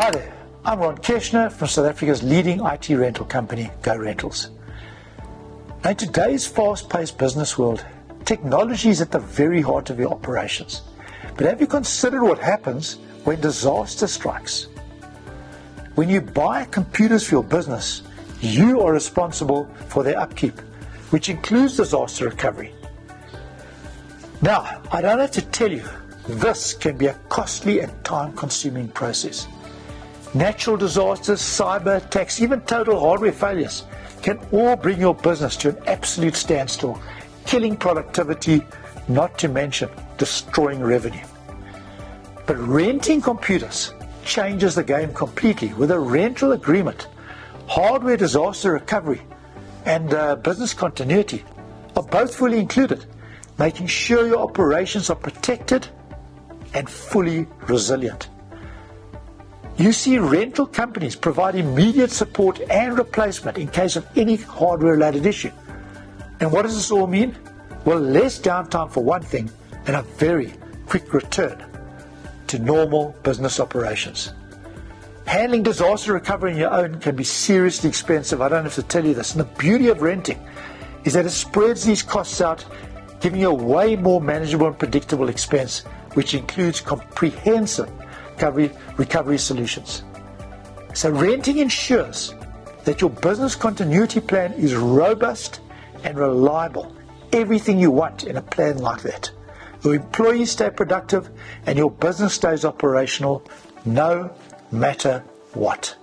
Hi there, I'm Ron Kirshner from South Africa's leading IT rental company, Go Rentals. Now, in today's fast-paced business world, technology is at the very heart of your operations. But have you considered what happens when disaster strikes? When you buy computers for your business, you are responsible for their upkeep, which includes disaster recovery. Now, I don't have to tell you, this can be a costly and time-consuming process. Natural disasters, cyber attacks, even total hardware failures can all bring your business to an absolute standstill, killing productivity, not to mention destroying revenue. But renting computers changes the game completely. With a rental agreement, hardware disaster recovery and business continuity are both fully included, making sure your operations are protected and fully resilient. You see, rental companies provide immediate support and replacement in case of any hardware-related issue. And what does this all mean? Well, less downtime for one thing, and a very quick return to normal business operations. Handling disaster recovery on your own can be seriously expensive. I don't have to tell you this. And the beauty of renting is that it spreads these costs out, giving you a way more manageable and predictable expense, which includes comprehensive recovery solutions. So renting ensures that your business continuity plan is robust and reliable. Everything you want in a plan like that. Your employees stay productive and your business stays operational no matter what.